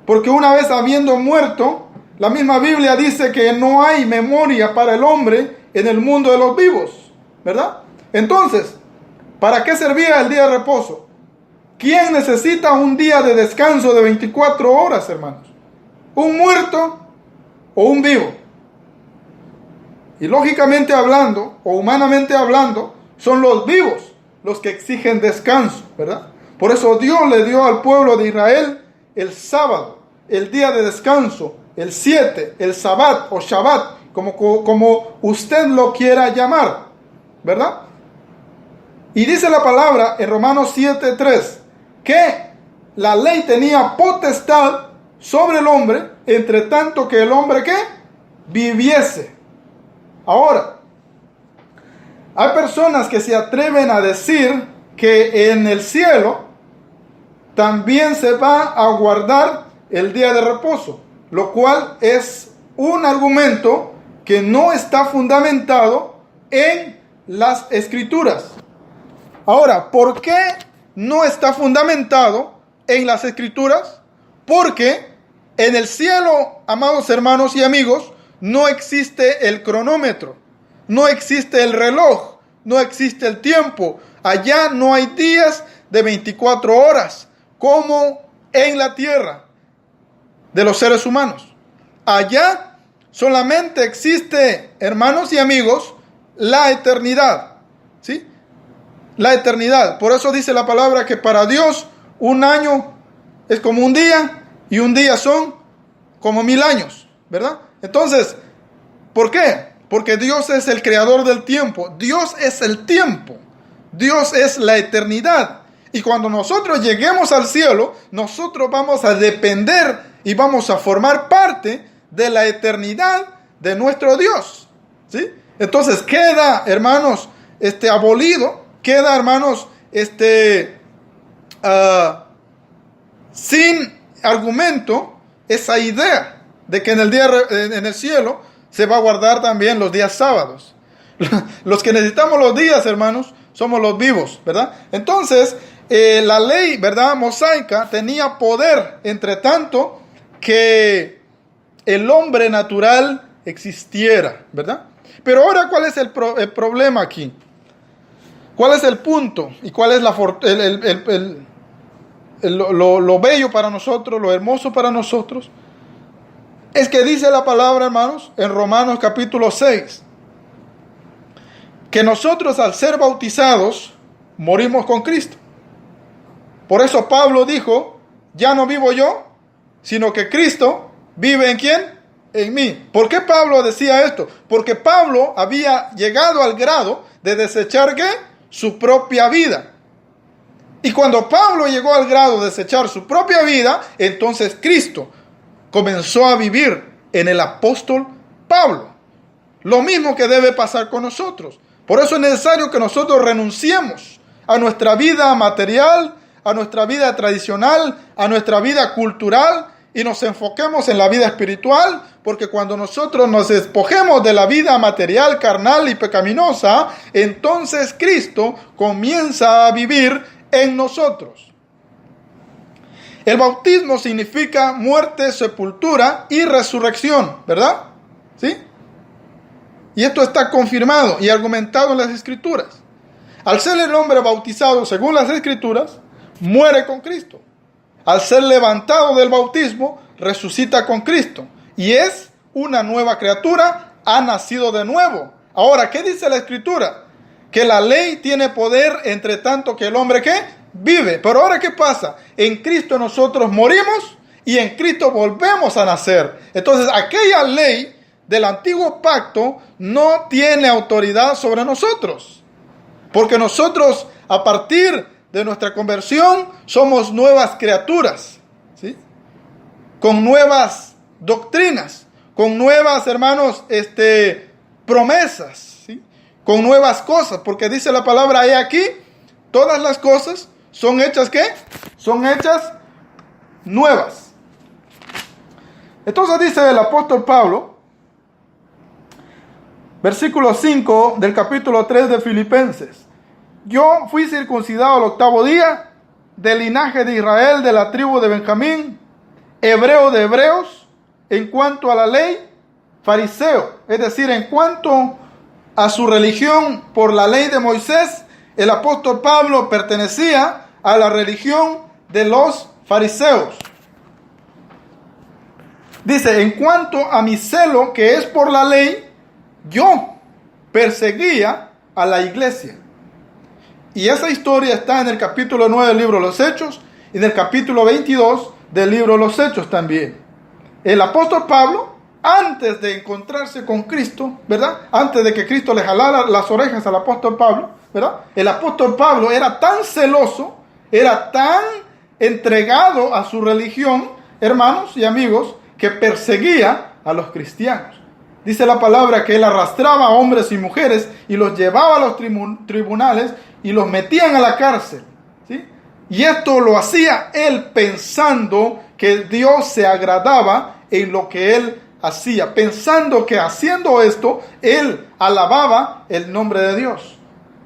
Porque una vez habiendo muerto, la misma Biblia dice que no hay memoria para el hombre en el mundo de los vivos, ¿verdad? Entonces, ¿para qué servía el día de reposo? ¿Quién necesita un día de descanso de 24 horas, hermanos? ¿Un muerto o un vivo? Y lógicamente hablando, o humanamente hablando, son los vivos los que exigen descanso, ¿verdad? Por eso Dios le dio al pueblo de Israel el sábado, el día de descanso, el 7, el Sabbat o Shabbat, como usted lo quiera llamar, ¿verdad? Y dice la palabra en Romanos 7:3 que la ley tenía potestad sobre el hombre, entre tanto que el hombre, ¿qué?, viviese. Ahora, hay personas que se atreven a decir que en el cielo también se va a guardar el día de reposo, lo cual es un argumento que no está fundamentado en las Escrituras. Ahora, ¿por qué no está fundamentado en las Escrituras? Porque en el cielo, amados hermanos y amigos, no existe el cronómetro, no existe el reloj, no existe el tiempo. Allá no hay días de 24 horas, como en la tierra de los seres humanos. Allá solamente existe, hermanos y amigos, la eternidad. ¿Sí? La eternidad. Por eso dice la palabra que para Dios un año es como un día y un día son como 1000 años, ¿verdad? Entonces, ¿por qué? Porque Dios es el creador del tiempo. Dios es el tiempo. Dios es la eternidad. Y cuando nosotros lleguemos al cielo, nosotros vamos a depender y vamos a formar parte de la eternidad de nuestro Dios. ¿Sí? Entonces queda, hermanos, abolido, queda, hermanos, sin argumento esa idea de que en el cielo se va a guardar también los días sábados. Los que necesitamos los días, hermanos, somos los vivos, ¿verdad? Entonces, la ley, ¿verdad?, mosaica tenía poder, entre tanto que el hombre natural existiera, ¿verdad? Pero ahora, ¿cuál es el problema aquí? ¿Cuál es el punto? ¿Y cuál es lo bello para nosotros, lo hermoso para nosotros? Es que dice la palabra, hermanos, en Romanos capítulo 6, que nosotros al ser bautizados morimos con Cristo. Por eso Pablo dijo, ya no vivo yo, sino que Cristo vive ¿en quién? En mí. ¿Por qué Pablo decía esto? Porque Pablo había llegado al grado de desechar ¿qué? Su propia vida. Y cuando Pablo llegó al grado de desechar su propia vida, entonces Cristo comenzó a vivir en el apóstol Pablo. Lo mismo que debe pasar con nosotros. Por eso es necesario que nosotros renunciemos a nuestra vida material, a nuestra vida tradicional, a nuestra vida cultural y nos enfoquemos en la vida espiritual, porque cuando nosotros nos despojemos de la vida material, carnal y pecaminosa, entonces Cristo comienza a vivir en nosotros. El bautismo significa muerte, sepultura y resurrección, ¿verdad? ¿Sí? Y esto está confirmado y argumentado en las Escrituras. Al ser el hombre bautizado según las Escrituras, muere con Cristo. Al ser levantado del bautismo, resucita con Cristo. Y es una nueva criatura, ha nacido de nuevo. Ahora, ¿qué dice la Escritura? Que la ley tiene poder entre tanto que el hombre, ¿qué? Vive. Pero ahora, ¿qué pasa? En Cristo nosotros morimos y en Cristo volvemos a nacer. Entonces, aquella ley del antiguo pacto no tiene autoridad sobre nosotros. Porque nosotros, a partir de nuestra conversión, somos nuevas criaturas, ¿sí? Con nuevas doctrinas, con nuevas, hermanos, promesas, ¿sí? Con nuevas cosas, porque dice la palabra ahí aquí, todas las cosas son hechas, ¿qué? Son hechas nuevas. Entonces dice el apóstol Pablo, versículo 5 del capítulo 3 de Filipenses: yo fui circuncidado al 8º día, del linaje de Israel, de la tribu de Benjamín, hebreo de hebreos, en cuanto a la ley, fariseo. Es decir, en cuanto a su religión por la ley de Moisés, el apóstol Pablo pertenecía a la religión de los fariseos. Dice, en cuanto a mi celo, que es por la ley, yo perseguía a la iglesia. Y esa historia está en el capítulo 9 del libro de los Hechos y en el capítulo 22 del libro de los Hechos también. El apóstol Pablo, antes de encontrarse con Cristo, ¿verdad? Antes de que Cristo le jalara las orejas al apóstol Pablo, ¿verdad? El apóstol Pablo era tan celoso, era tan entregado a su religión, hermanos y amigos, que perseguía a los cristianos. Dice la palabra que él arrastraba a hombres y mujeres y los llevaba a los tribunales y los metían a la cárcel, ¿sí? Y esto lo hacía él pensando que Dios se agradaba en lo que él hacía, pensando que haciendo esto, él alababa el nombre de Dios.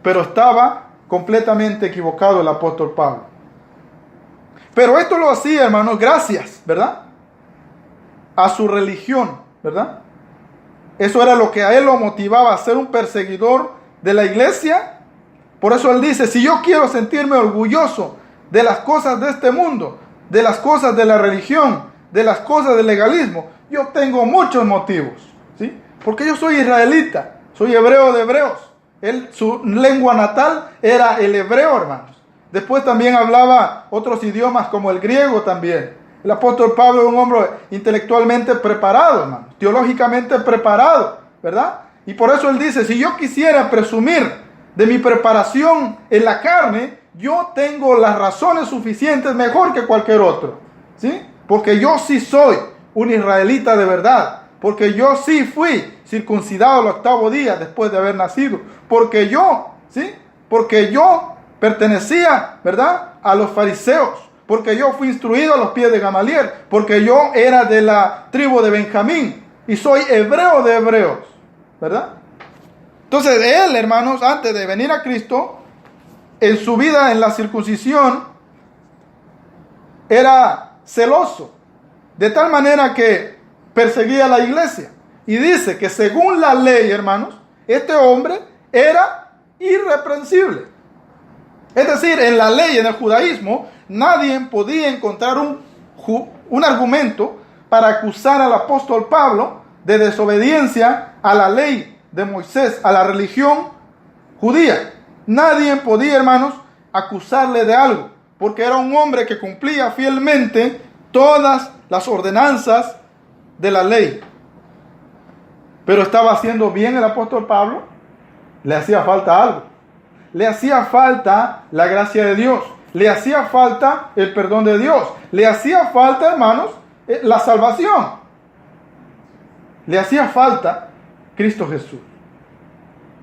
Pero estaba completamente equivocado el apóstol Pablo. Pero esto lo hacía, hermanos, gracias, ¿verdad?, a su religión, ¿verdad? Eso era lo que a él lo motivaba a ser un perseguidor de la iglesia. Por eso él dice, si yo quiero sentirme orgulloso de las cosas de este mundo, de las cosas de la religión, de las cosas del legalismo, yo tengo muchos motivos, ¿sí? Porque yo soy israelita, Soy hebreo de hebreos. Su lengua natal era el hebreo, hermanos. Después también hablaba otros idiomas como el griego también. El apóstol Pablo es un hombre intelectualmente preparado, hermanos, teológicamente preparado, ¿verdad? Y por eso él dice, si yo quisiera presumir de mi preparación en la carne, yo tengo las razones suficientes mejor que cualquier otro, ¿sí? Porque yo sí soy un israelita de verdad, porque yo sí fui circuncidado al 8º día después de haber nacido, porque yo, ¿sí? Porque yo pertenecía, ¿verdad?, a los fariseos, porque yo fui instruido a los pies de Gamaliel, porque yo era de la tribu de Benjamín y soy hebreo de hebreos, ¿verdad? Entonces él, hermanos, antes de venir a Cristo, en su vida en la circuncisión, era celoso, de tal manera que perseguía a la iglesia. Y dice que según la ley, hermanos, este hombre era irreprensible. Es decir, en la ley, en el judaísmo, nadie podía encontrar un argumento para acusar al apóstol Pablo de desobediencia a la ley de Moisés, a la religión judía. Nadie podía, hermanos, acusarle de algo, porque era un hombre que cumplía fielmente todas las ordenanzas de la ley. Pero ¿estaba haciendo bien el apóstol Pablo? Le hacía falta algo. Le hacía falta la gracia de Dios. Le hacía falta el perdón de Dios. Le hacía falta, hermanos, la salvación. Le hacía falta Cristo Jesús.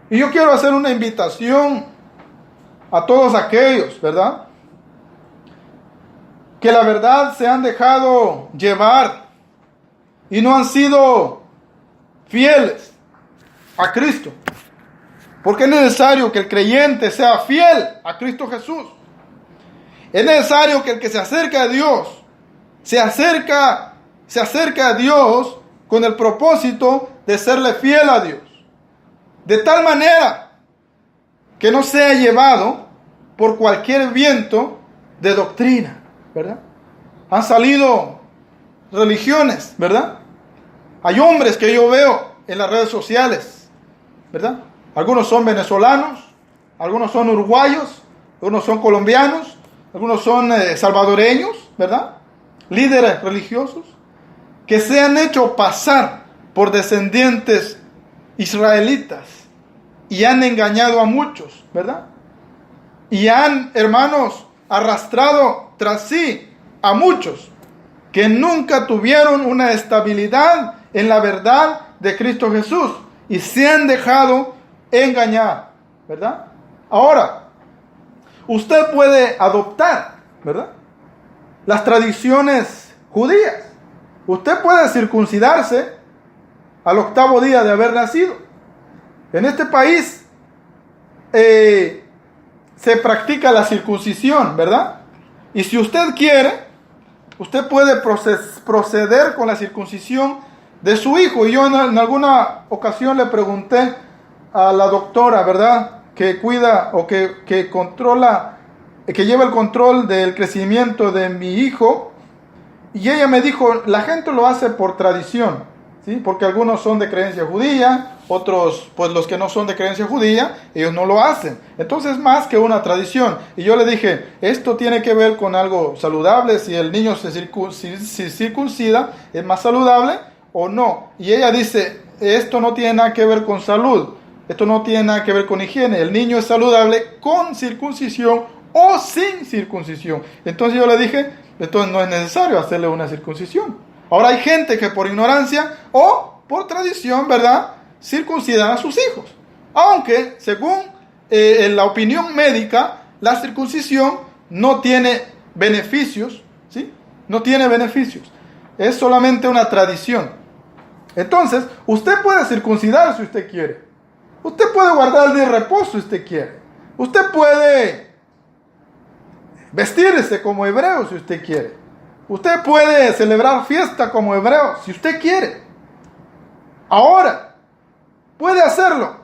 Y yo quiero hacer una invitación a todos aquellos, ¿verdad?, que la verdad se han dejado llevar y no han sido fieles a Cristo. Porque es necesario que el creyente sea fiel a Cristo Jesús. Es necesario que el que se acerca a Dios, se acerca a Dios con el propósito de serle fiel a Dios. De tal manera que no sea llevado por cualquier viento de doctrina, ¿verdad? Han salido religiones, ¿verdad? Hay hombres que yo veo en las redes sociales, ¿verdad? Algunos son venezolanos, algunos son uruguayos, algunos son colombianos, algunos son salvadoreños, ¿verdad? Líderes religiosos que se han hecho pasar por descendientes israelitas y han engañado a muchos, ¿verdad? Y han, hermanos, arrastrado tras sí a muchos que nunca tuvieron una estabilidad en la verdad de Cristo Jesús y se han dejado engañar, ¿verdad? Ahora, usted puede adoptar, ¿verdad?, las tradiciones judías. Usted puede circuncidarse al 8º día de haber nacido. En este país se practica la circuncisión, ¿verdad? Y si usted quiere, usted puede proceder con la circuncisión de su hijo. Y yo en alguna ocasión le pregunté a la doctora, ¿verdad?, que cuida o que controla, que lleva el control del crecimiento de mi hijo, y ella me dijo, la gente lo hace por tradición, ¿sí? Porque algunos son de creencia judía, otros, pues los que no son de creencia judía, ellos no lo hacen. Entonces, más que una tradición. Y yo le dije, esto tiene que ver con algo saludable, si el niño se circuncida, ¿es más saludable o no? Y ella dice, esto no tiene nada que ver con salud, esto no tiene nada que ver con higiene, el niño es saludable con circuncisión o sin circuncisión. Entonces yo le dije, entonces no es necesario hacerle una circuncisión. Ahora hay gente que por ignorancia o por tradición, ¿verdad?, circuncidan a sus hijos. Aunque, según la opinión médica, la circuncisión no tiene beneficios, ¿sí? No tiene beneficios. Es solamente una tradición. Entonces, usted puede circuncidar si usted quiere. Usted puede guardar el día de reposo si usted quiere. Usted puede vestirse como hebreo si usted quiere. Usted puede celebrar fiesta como hebreo si usted quiere. Ahora, puede hacerlo.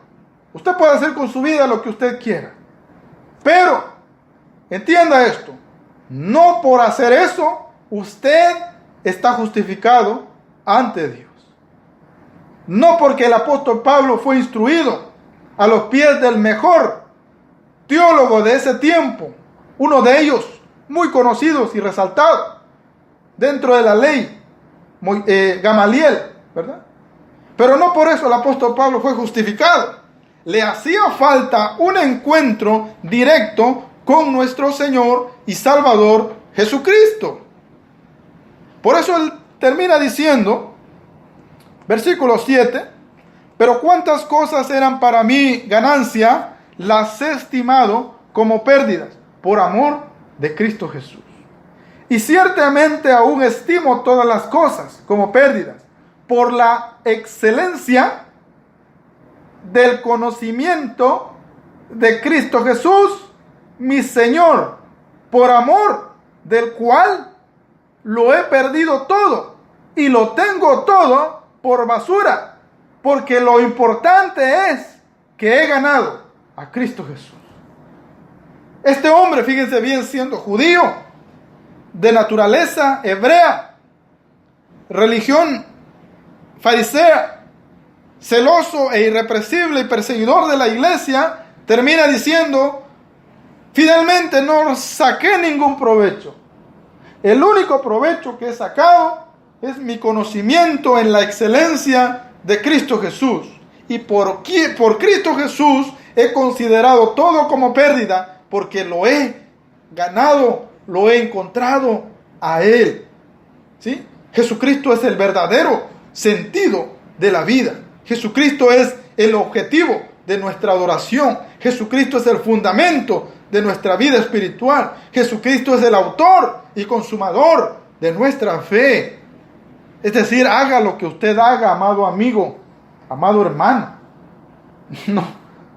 Usted puede hacer con su vida lo que usted quiera. Pero, entienda esto. No por hacer eso, usted está justificado ante Dios. no porque el apóstol Pablo fue instruido a los pies del mejor teólogo de ese tiempo, uno de ellos muy conocidos y resaltados dentro de la ley, Gamaliel, ¿verdad? Pero no por eso el apóstol Pablo fue justificado. Le hacía falta un encuentro directo con nuestro Señor y Salvador Jesucristo. Por eso él termina diciendo, versículo 7, pero cuántas cosas eran para mí ganancia, las he estimado como pérdidas por amor de Cristo Jesús. Y ciertamente aún estimo todas las cosas como pérdidas por la excelencia del conocimiento de Cristo Jesús, mi Señor, por amor del cual lo he perdido todo y lo tengo todo por basura, porque lo importante es que he ganado a Cristo Jesús. Este hombre, fíjense bien, siendo judío, de naturaleza hebrea, religión farisea, celoso e irrepresible y perseguidor de la iglesia, termina diciendo, fidelmente no saqué ningún provecho. El único provecho que he sacado es mi conocimiento en la excelencia de Cristo Jesús. Y por Cristo Jesús he considerado todo como pérdida, porque lo he ganado, lo he encontrado a Él. ¿Sí? Jesucristo es el verdadero sentido de la vida. Jesucristo es el objetivo de nuestra adoración. Jesucristo es el fundamento de nuestra vida espiritual. Jesucristo es el autor y consumador de nuestra fe. Es decir, haga lo que usted haga, amado amigo, amado hermano,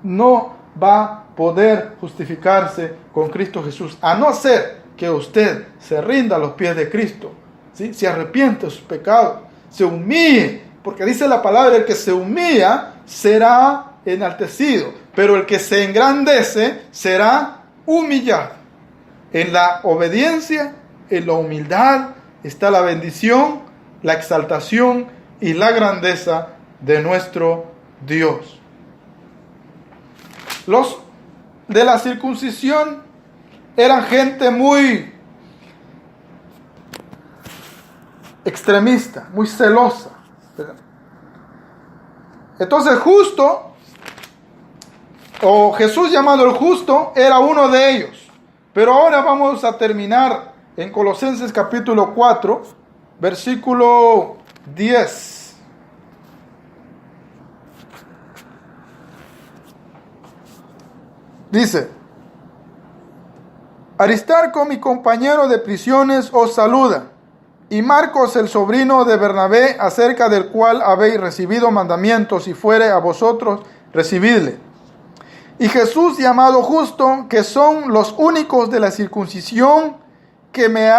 no va a poder justificarse con Cristo Jesús, a no ser que usted se rinda a los pies de Cristo, ¿sí? Se arrepiente de sus pecados, se humille, porque dice la palabra, el que se humilla será enaltecido, pero el que se engrandece será humillado. En la obediencia, en la humildad, está la bendición, la exaltación y la grandeza de nuestro Dios. Los de la circuncisión eran gente muy extremista, muy celosa, ¿verdad? Entonces justo, o Jesús llamado el justo, era uno de ellos. Pero ahora vamos a terminar en Colosenses capítulo 4, versículo 10. Dice, Aristarco, mi compañero de prisiones, os saluda, y Marcos, el sobrino de Bernabé, acerca del cual habéis recibido mandamientos, y fuere a vosotros, recibidle. Y Jesús, llamado justo, que son los únicos de la circuncisión que me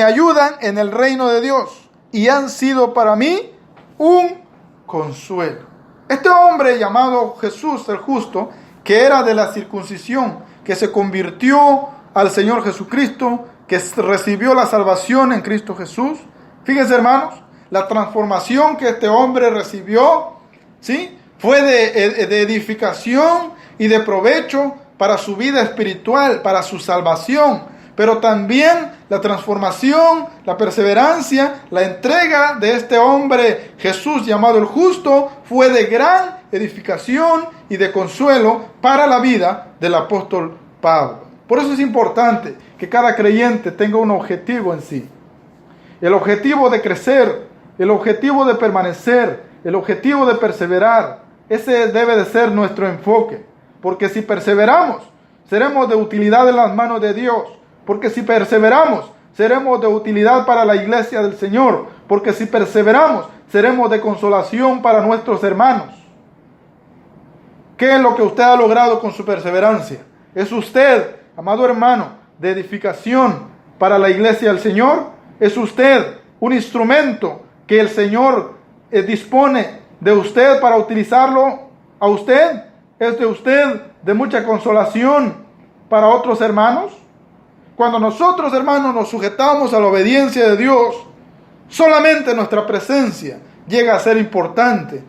ayudan en el reino de Dios, y han sido para mí un consuelo. Este hombre llamado Jesús el justo, que era de la circuncisión, que se convirtió al Señor Jesucristo, que recibió la salvación en Cristo Jesús. Fíjense, hermanos, la transformación que este hombre recibió, ¿sí?, fue de edificación y de provecho para su vida espiritual, para su salvación. Pero también la transformación, la perseverancia, la entrega de este hombre Jesús llamado el justo fue de gran edificación y de consuelo para la vida del apóstol Pablo. Por eso es importante que cada creyente tenga un objetivo en sí. El objetivo de crecer, el objetivo de permanecer, el objetivo de perseverar. Ese debe de ser nuestro enfoque. Porque si perseveramos, seremos de utilidad en las manos de Dios. Porque si perseveramos, seremos de utilidad para la iglesia del Señor. Porque si perseveramos, seremos de consolación para nuestros hermanos. ¿Qué es lo que usted ha logrado con su perseverancia? ¿Es usted, amado hermano, de edificación para la iglesia del Señor? ¿Es usted un instrumento que el Señor dispone de usted para utilizarlo a usted? ¿Es de usted de mucha consolación para otros hermanos? Cuando nosotros, hermanos, nos sujetamos a la obediencia de Dios, solamente nuestra presencia llega a ser importante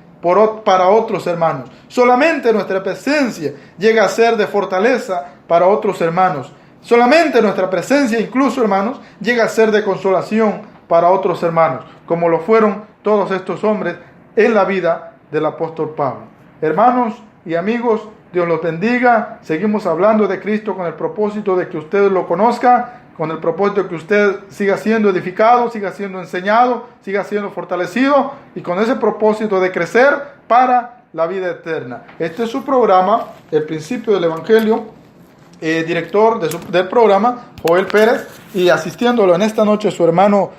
para otros hermanos. Solamente nuestra presencia llega a ser de fortaleza para otros hermanos. Solamente nuestra presencia, incluso hermanos, llega a ser de consolación para otros hermanos, como lo fueron todos estos hombres en la vida del apóstol Pablo. Hermanos y amigos, Dios los bendiga. Seguimos hablando de Cristo con el propósito de que usted lo conozca, con el propósito de que usted siga siendo edificado, siga siendo enseñado, siga siendo fortalecido, y con ese propósito de crecer para la vida eterna. Este es su programa, El Principio del Evangelio. Director del programa, Joel Pérez, y asistiéndolo en esta noche su hermano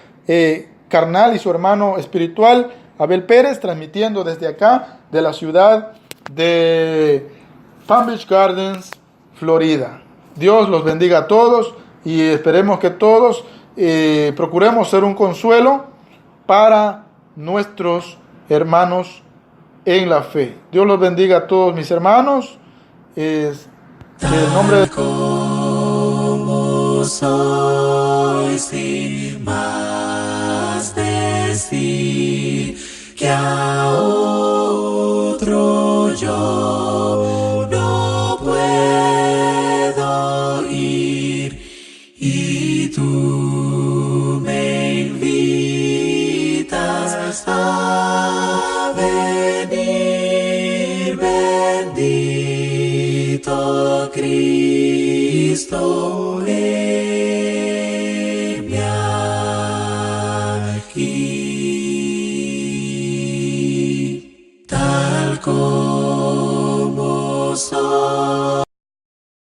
carnal y su hermano espiritual, Abel Pérez, transmitiendo desde acá, de la ciudad de Palm Beach Gardens, Florida. Dios los bendiga a todos, y esperemos que todos procuremos ser un consuelo para nuestros hermanos en la fe. Dios los bendiga a todos mis hermanos. Que el nombre de... Como soy sin más decir que a otro yo no puedo ir, y tú me invitas a venir, bendito Cristo.